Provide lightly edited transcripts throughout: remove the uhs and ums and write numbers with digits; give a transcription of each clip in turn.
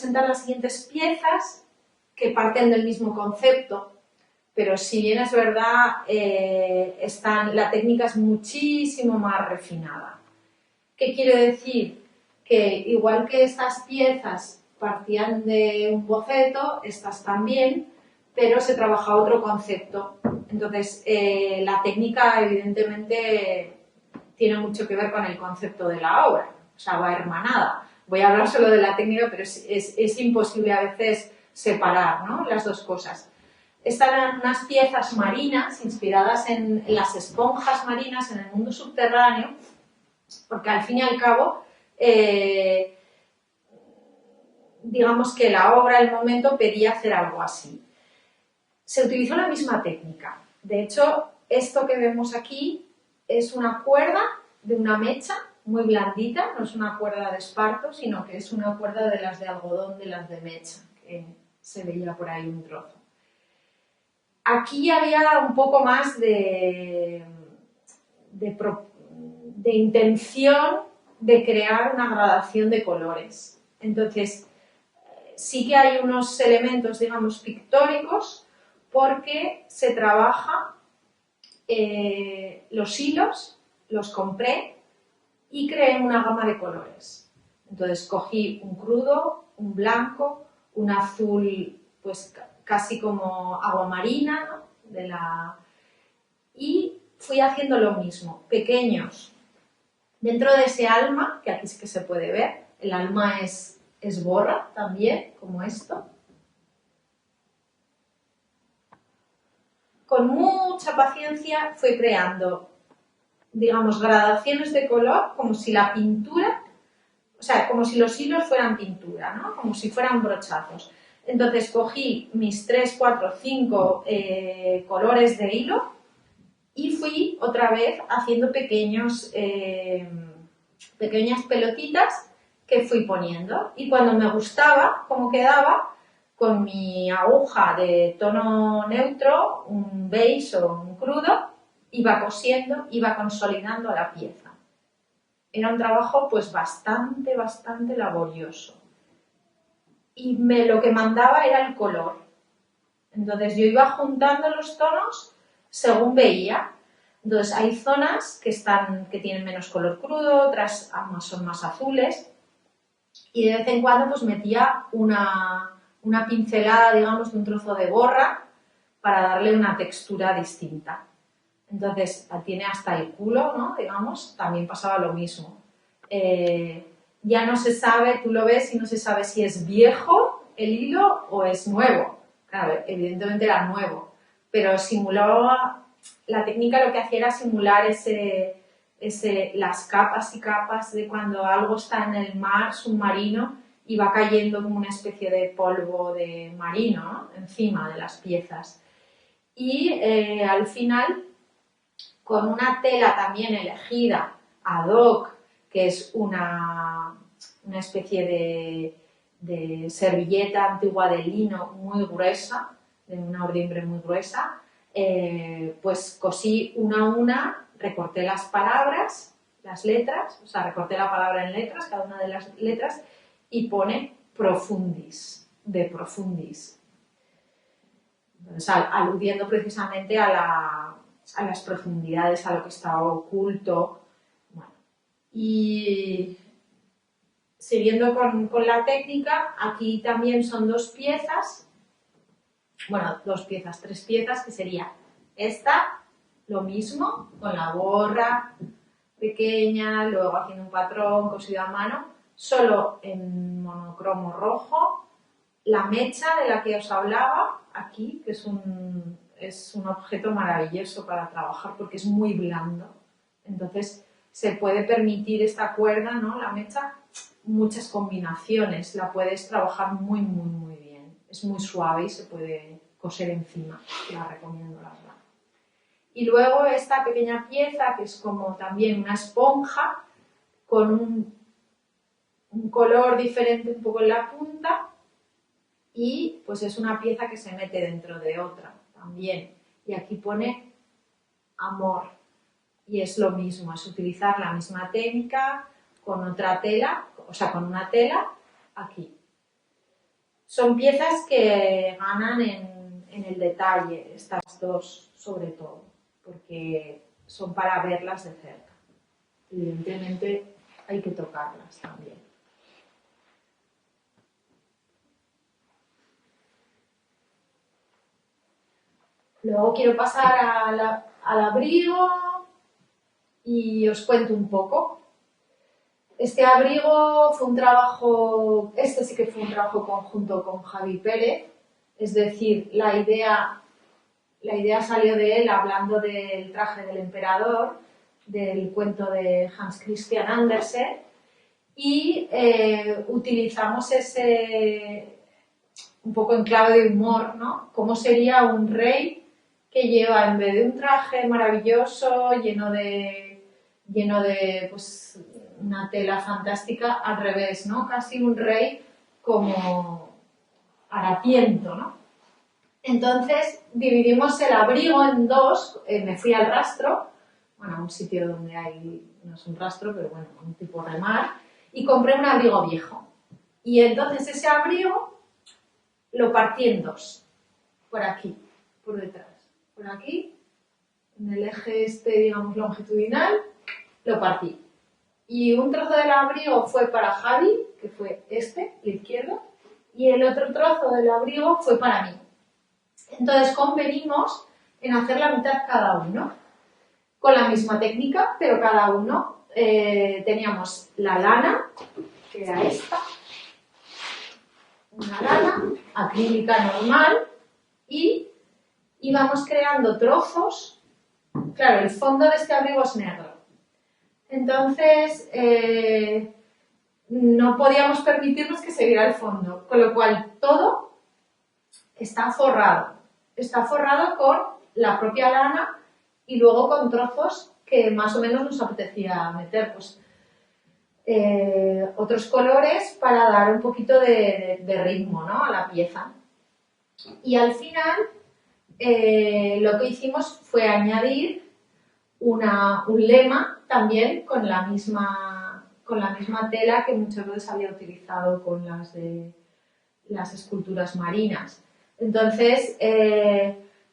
presentar las siguientes piezas que parten del mismo concepto, pero si bien es verdad, la técnica es muchísimo más refinada. ¿Qué quiere decir? Que igual que estas piezas partían de un boceto, estas también, pero se trabaja otro concepto. Entonces, la técnica evidentemente tiene mucho que ver con el concepto de la obra, o sea, va hermanada. Voy a hablar solo de la técnica, pero es imposible a veces separar, ¿no?, las dos cosas. Estas eran unas piezas marinas inspiradas en las esponjas marinas en el mundo subterráneo, porque al fin y al cabo, digamos que la obra, el momento, pedía hacer algo así. Se utilizó la misma técnica. De hecho, esto que vemos aquí es una cuerda de una mecha muy blandita, no es una cuerda de esparto, sino que es una cuerda de las de algodón, de las de mecha, que se veía por ahí un trozo. Aquí había un poco más de intención de crear una gradación de colores. Entonces, sí que hay unos elementos, digamos, pictóricos, porque se trabaja los hilos, los compré y creé una gama de colores. Entonces cogí un crudo, un blanco, un azul, pues casi como agua marina, ¿no?, y fui haciendo lo mismo, pequeños. Dentro de ese alma, que aquí sí que se puede ver, el alma es borra también, como esto. Con mucha paciencia fui creando, digamos, gradaciones de color, como si la pintura, o sea, como si los hilos fueran pintura, ¿no?, como si fueran brochazos. Entonces cogí mis 3, 4, 5 colores de hilo y fui otra vez haciendo pequeñas pelotitas que fui poniendo. Y cuando me gustaba cómo quedaba, con mi aguja de tono neutro, un beige o un crudo, iba cosiendo, iba consolidando la pieza. Era un trabajo pues bastante laborioso. Y lo que mandaba era el color. Entonces yo iba juntando los tonos según veía. Entonces hay zonas que tienen menos color crudo, otras son más azules, y de vez en cuando pues metía una pincelada, digamos, de un trozo de borra para darle una textura distinta. Entonces tiene hasta el culo, ¿no?, digamos, también pasaba lo mismo. Ya no se sabe, tú lo ves y no se sabe si es viejo el hilo o es nuevo. Claro, evidentemente era nuevo, pero simulaba, la técnica lo que hacía era simular las capas y capas de cuando algo está en el mar submarino y va cayendo como una especie de polvo de marino, ¿no?, encima de las piezas. Y al final, con una tela también elegida ad hoc, que es una especie de servilleta antigua de lino muy gruesa, de una ordimbre muy gruesa, pues cosí una a una, recorté las palabras, las letras, o sea, recorté la palabra en letras, cada una de las letras, y pone profundis, de profundis. Entonces, aludiendo precisamente a las profundidades, a lo que está oculto. Bueno, y siguiendo con la técnica, aquí también son tres piezas, que sería esta, lo mismo, con la borra pequeña, luego haciendo un patrón cosido a mano, solo en monocromo rojo, la mecha de la que os hablaba aquí, que es un objeto maravilloso para trabajar porque es muy blando, entonces se puede permitir esta cuerda, ¿no?, la mecha, muchas combinaciones, la puedes trabajar muy bien, es muy suave y se puede coser encima, la recomiendo, la verdad. Y luego esta pequeña pieza que es como también una esponja con un color diferente un poco en la punta, y pues es una pieza que se mete dentro de otra también, y aquí pone amor, y es lo mismo, es utilizar la misma técnica con otra tela, o sea, con una tela aquí. son piezas que ganan en el detalle, estas dos sobre todo, porque son para verlas de cerca. Evidentemente hay que tocarlas también. Luego quiero pasar al abrigo y os cuento un poco. Este abrigo fue un trabajo, este sí que fue un trabajo conjunto con Javi Pérez, es decir, la idea salió de él hablando del traje del emperador, del cuento de Hans Christian Andersen, y utilizamos ese, un poco en clave de humor, ¿no? ¿Cómo sería un rey que lleva, en vez de un traje maravilloso, lleno de pues, una tela fantástica, al revés, ¿no? Casi un rey como harapiento, ¿no? Entonces dividimos el abrigo en dos, me fui al rastro, bueno, a un sitio donde hay, no es un rastro, pero bueno, un tipo remar, y compré un abrigo viejo. Y entonces ese abrigo lo partí en dos, por aquí, por detrás, por aquí, en el eje este, digamos, longitudinal, lo partí. Y un trozo del abrigo fue para Javi, que fue este, el izquierdo, y el otro trozo del abrigo fue para mí. Entonces convenimos en hacer la mitad cada uno, con la misma técnica, pero cada uno teníamos la lana, que era esta, una lana acrílica normal, y íbamos creando trozos. Claro, el fondo de este abrigo es negro. Entonces, no podíamos permitirnos que se viera el fondo, con lo cual todo está forrado. Está forrado con la propia lana y luego con trozos que más o menos nos apetecía meter, pues, otros colores para dar un poquito de ritmo, ¿no?, a la pieza. Y al final lo que hicimos fue añadir un lema también con la misma tela que muchas veces había utilizado con las esculturas marinas. Entonces,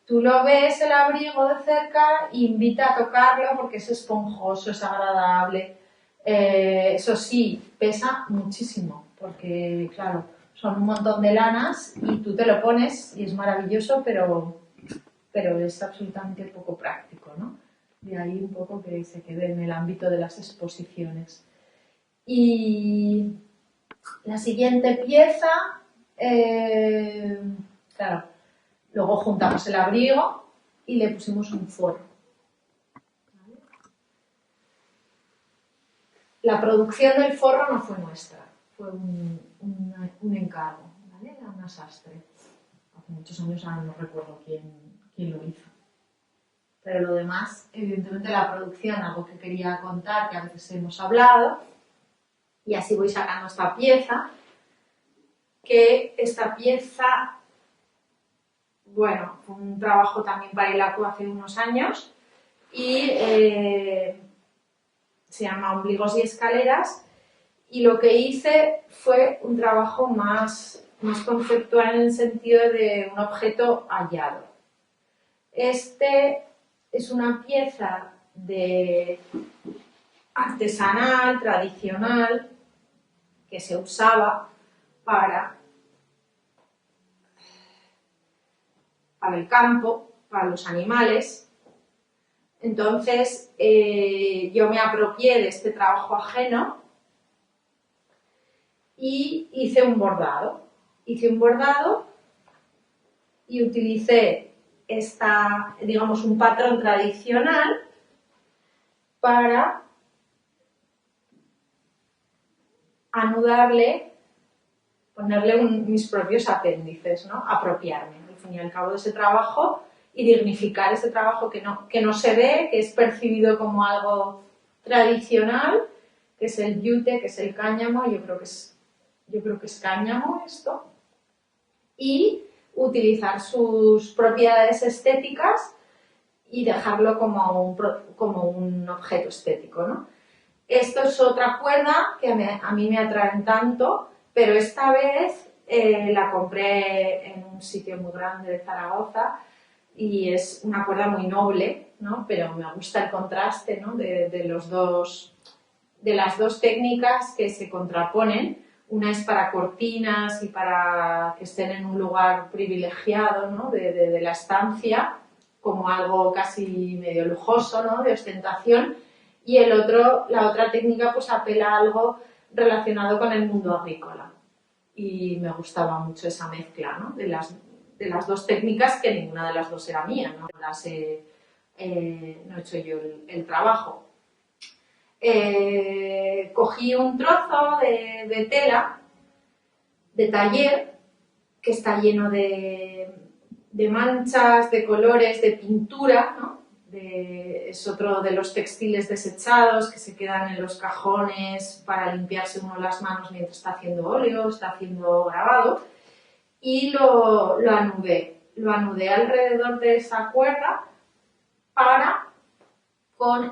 tú lo ves el abrigo de cerca e invita a tocarlo porque es esponjoso, es agradable. Eso sí, pesa muchísimo porque, claro, son un montón de lanas y tú te lo pones y es maravilloso, pero es absolutamente poco práctico, ¿no? De ahí un poco que se quede en el ámbito de las exposiciones. Y la siguiente pieza, claro, luego juntamos el abrigo y le pusimos un forro. La producción del forro no fue nuestra, fue un encargo, ¿vale? Era una sastre. Hace muchos años, ahora no recuerdo quién lo hizo. Pero lo demás, evidentemente la producción, algo que quería contar, que a veces hemos hablado, y así voy sacando esta pieza, que esta pieza, bueno, fue un trabajo también para Ilaco hace unos años, y se llama Ombligos y Escaleras, y lo que hice fue un trabajo más conceptual en el sentido de un objeto hallado. Este es una pieza artesanal, tradicional, que se usaba para el campo, para los animales. Entonces, yo me apropié de este trabajo ajeno y hice un bordado. Y utilicé digamos, un patrón tradicional para anudarle, ponerle mis propios apéndices, ¿no? Apropiarme, al fin y al cabo, de ese trabajo y dignificar ese trabajo que no se ve, que es percibido como algo tradicional, que es el yute, que es el cáñamo. Yo creo que es cáñamo esto, y utilizar sus propiedades estéticas y dejarlo como un objeto estético, ¿no? Esto es otra cuerda que a mí me atraen tanto, pero esta vez La compré en un sitio muy grande de Zaragoza y es una cuerda muy noble, ¿no? Pero me gusta el contraste, ¿no? de las dos técnicas que se contraponen. Una es para cortinas y para que estén en un lugar privilegiado, ¿no? de la estancia, como algo casi medio lujoso, ¿no? De ostentación, y la otra técnica pues apela a algo relacionado con el mundo agrícola. Y me gustaba mucho esa mezcla, ¿no? de las dos técnicas, que ninguna de las dos era mía, no he hecho yo el trabajo. Cogí un trozo de tela de taller que está lleno de manchas, de colores, de pintura, ¿no? Es otro de los textiles desechados que se quedan en los cajones para limpiarse uno las manos mientras está haciendo óleo, está haciendo grabado, y lo anudé alrededor de esa cuerda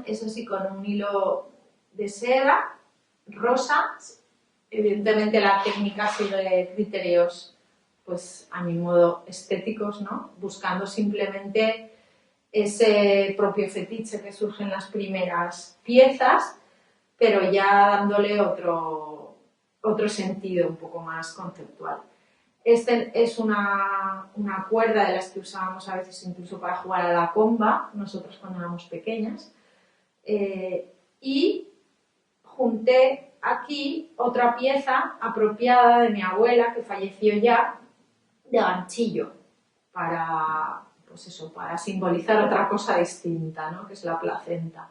eso sí, con un hilo de seda rosa. Evidentemente la técnica sigue criterios, pues a mi modo, estéticos, ¿no? Buscando simplemente ese propio fetiche que surge en las primeras piezas, pero ya dándole otro sentido un poco más conceptual. Este es una cuerda de las que usábamos a veces incluso para jugar a la comba, nosotros cuando éramos pequeñas, y junté aquí otra pieza apropiada de mi abuela, que falleció ya, de ganchillo, pues eso, para simbolizar otra cosa distinta, ¿no? Que es la placenta.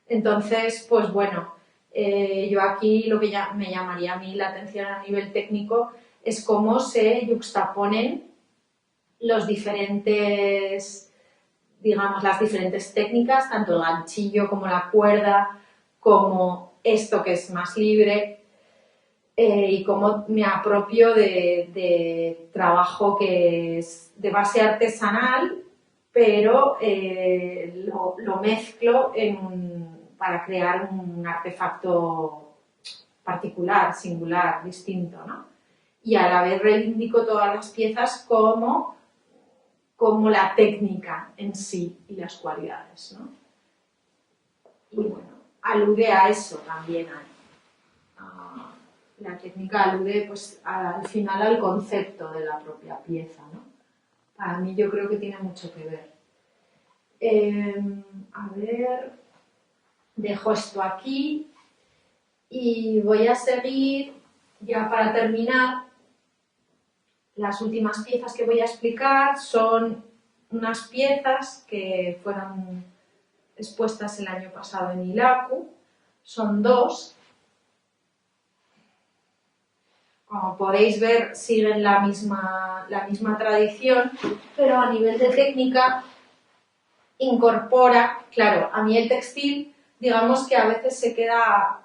Entonces, pues bueno, yo aquí lo que me llamaría a mí la atención a nivel técnico es cómo se yuxtaponen las diferentes técnicas, tanto el ganchillo como la cuerda, como esto que es más libre, y cómo me apropio de trabajo que es de base artesanal, pero lo mezclo para crear un artefacto particular, singular, distinto, ¿no? Y a la vez reivindico todas las piezas como la técnica en sí y las cualidades, ¿no? Y bueno, alude a eso también, la técnica alude pues al final al concepto de la propia pieza, ¿no? Para mí yo creo que tiene mucho que ver. A ver, dejo esto aquí y voy a seguir ya para terminar. Las últimas piezas que voy a explicar son unas piezas que fueron expuestas el año pasado en ILACU. Son dos. Como podéis ver, siguen la misma tradición, pero a nivel de técnica incorpora, claro, a mí el textil, digamos que a veces se queda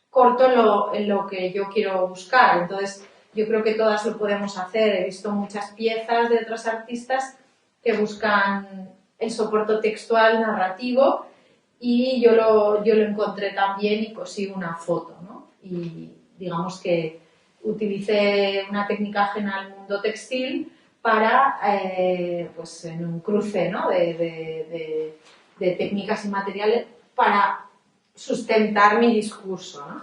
corto en lo que yo quiero buscar, entonces yo creo que todas lo podemos hacer. He visto muchas piezas de otros artistas que buscan el soporte textual narrativo y yo lo encontré también y cosí una foto, ¿no? Y digamos que utilicé una técnica ajena al mundo textil para, pues en un cruce, ¿no? de técnicas y materiales para sustentar mi discurso, ¿no?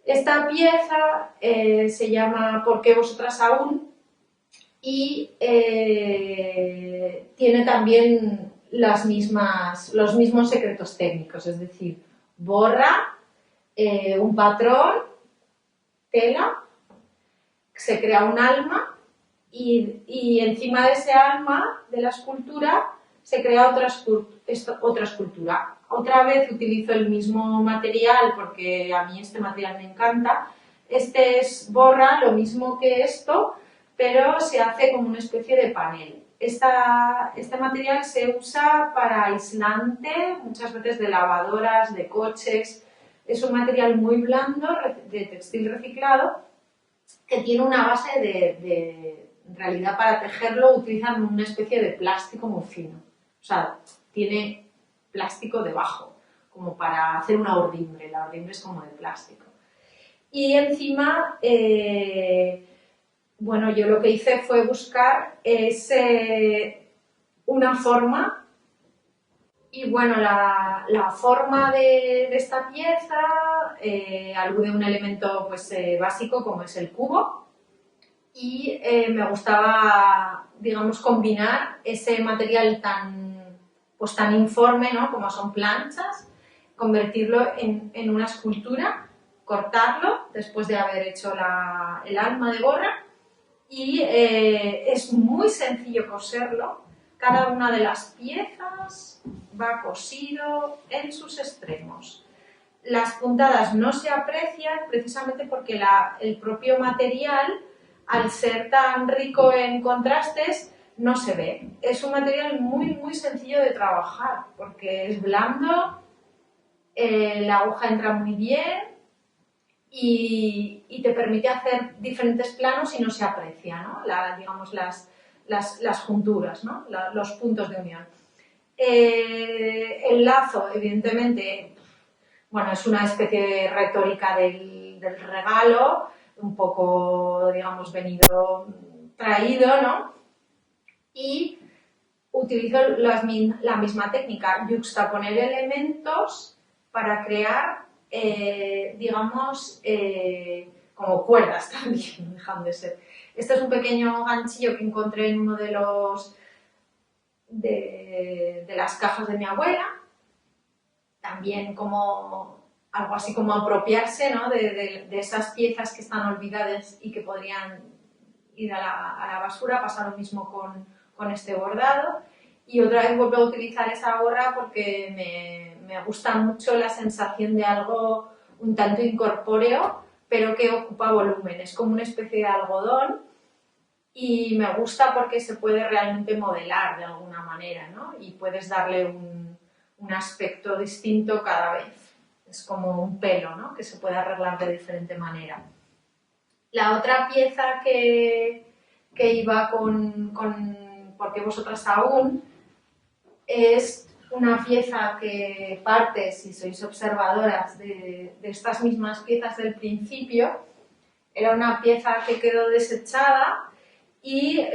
Esta pieza se llama ¿Por qué vosotras aún? Y tiene también los mismos secretos técnicos, es decir, borra, un patrón, tela, se crea un alma y encima de ese alma de la escultura se crea otra escultura. Otra vez utilizo el mismo material porque a mí este material me encanta. Este borra lo mismo que esto, pero se hace como una especie de panel. Este material se usa para aislante, muchas veces de lavadoras, de coches. Es un material muy blando, de textil reciclado, que tiene una base en realidad para tejerlo utilizan una especie de plástico muy fino. O sea, tiene plástico debajo, como para hacer una urdimbre. La urdimbre es como de plástico. Y encima bueno, yo lo que hice fue buscar una forma. Y bueno, la forma de esta pieza alude a un elemento pues, básico como es el cubo, y me gustaba, digamos, combinar ese material pues, tan informe, ¿no? Como son planchas, convertirlo en una escultura, cortarlo después de haber hecho el alma de gorra, y es muy sencillo coserlo. Cada una de las piezas va cosido en sus extremos. Las puntadas no se aprecian precisamente porque el propio material, al ser tan rico en contrastes, no se ve. Es un material muy, muy sencillo de trabajar porque es blando, la aguja entra muy bien y te permite hacer diferentes planos y no se aprecia, ¿no? Digamos, las junturas, ¿no? Los puntos de unión. El lazo, evidentemente, bueno, es una especie de retórica del regalo, un poco, digamos, traído, ¿no? Y utilizo la misma técnica, yuxtaponer elementos para crear, digamos, como cuerdas también, dejan de ser. Este es un pequeño ganchillo que encontré en uno de las cajas de mi abuela, también como algo así como apropiarse, ¿no? de esas piezas que están olvidadas y que podrían ir a la basura. Pasa lo mismo con este bordado. Y otra vez vuelvo a utilizar esa gorra porque me gusta mucho la sensación de algo un tanto incorpóreo, pero que ocupa volumen. Es como una especie de algodón y me gusta porque se puede realmente modelar de alguna manera, ¿no? Y puedes darle un aspecto distinto cada vez. Es como un pelo, ¿no? Que se puede arreglar de diferente manera. La otra pieza que iba con Porque vosotras aún, es una pieza que parte, si sois observadoras de estas mismas piezas del principio, era una pieza que quedó desechada y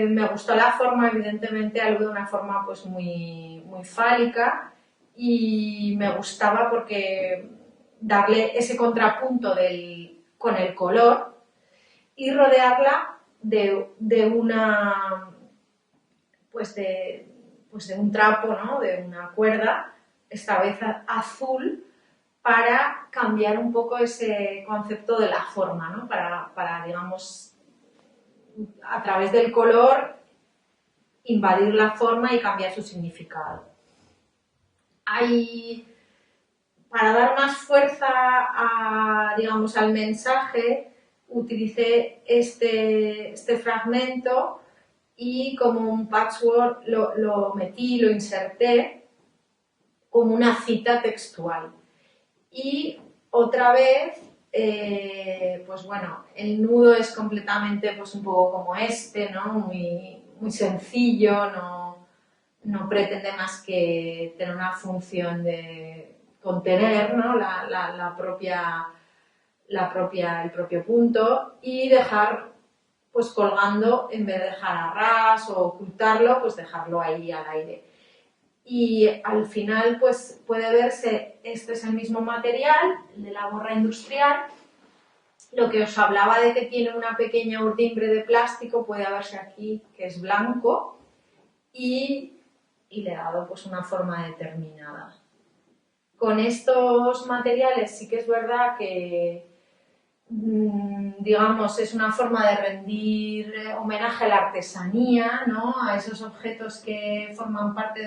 me gustó la forma, evidentemente, algo de una forma pues muy, muy fálica, y me gustaba porque darle ese contrapunto con el color y rodearla de una pues de un trapo, ¿no? De una cuerda, esta vez azul, para cambiar un poco ese concepto de la forma, ¿no? Para digamos, a través del color, invadir la forma y cambiar su significado. Para dar más fuerza digamos, al mensaje, utilicé este fragmento y como un patchwork lo inserté como una cita textual. Y otra vez, pues bueno, el nudo es completamente pues un poco como ¿no? Muy, muy sencillo, no pretende más que tener una función de contener, ¿no? el propio punto, y dejar pues colgando, en vez de dejar a ras o ocultarlo, pues dejarlo ahí al aire. Y al final pues puede verse, este es el mismo material, el de la gorra industrial. Lo que os hablaba de que tiene una pequeña urdimbre de plástico, puede verse aquí que es blanco, y le he dado pues una forma determinada. Con estos materiales sí que es verdad que digamos, es una forma de rendir homenaje a la artesanía, ¿no? A esos objetos que forman parte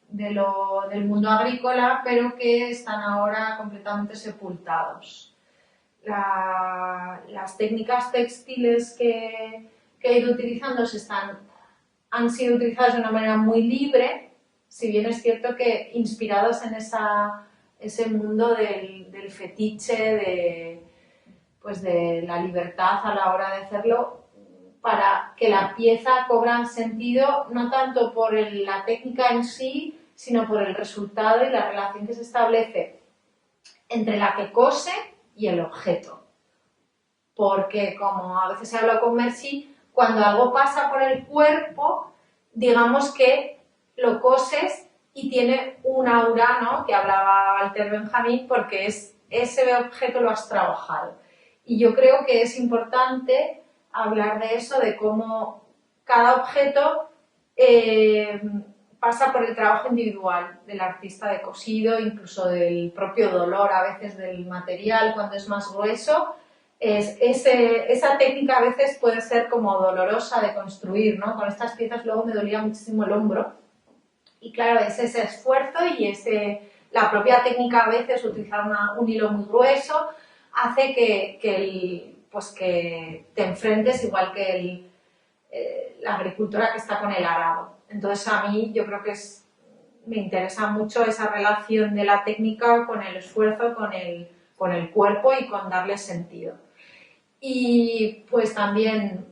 del mundo agrícola, pero que están ahora completamente sepultados. Las técnicas textiles que he ido utilizando han sido utilizadas de una manera muy libre, si bien es cierto que inspiradas en ese mundo del fetiche, pues de la libertad a la hora de hacerlo, para que la pieza cobra sentido no tanto por la técnica en sí, sino por el resultado y la relación que se establece entre la que cose y el objeto. porque como a veces he hablado con Mercy, cuando algo pasa por el cuerpo, digamos que lo coses y tiene un aura, ¿no? Que hablaba Walter Benjamin, porque ese objeto lo has trabajado. Y yo creo que es importante hablar de eso, de cómo cada objeto pasa por el trabajo individual del artista de cosido, incluso del propio dolor a veces del material cuando es más grueso. Esa técnica a veces puede ser como dolorosa de construir, ¿no? Con estas piezas luego me dolía muchísimo el hombro. Y claro, es ese esfuerzo y la propia técnica a veces, utilizar un hilo muy grueso, hace que te enfrentes igual que la agricultora que está con el arado. Entonces a mí yo creo que me interesa mucho esa relación de la técnica con el esfuerzo, con el cuerpo y con darle sentido. Y pues también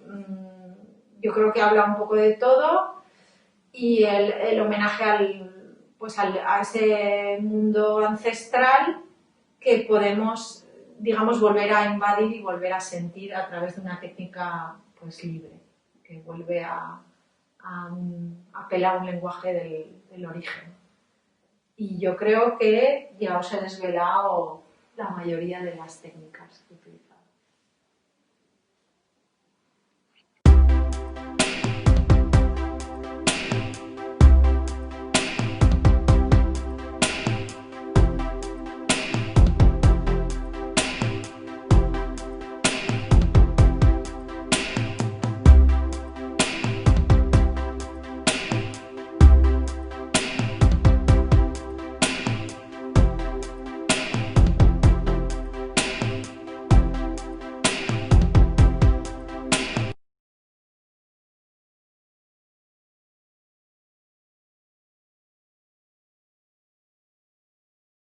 yo creo que habla un poco de todo y el homenaje a ese mundo ancestral que podemos, digamos, volver a invadir y volver a sentir a través de una técnica pues libre, que vuelve a apelar a un lenguaje del origen. Y yo creo que ya os he desvelado la mayoría de las técnicas que utilizo.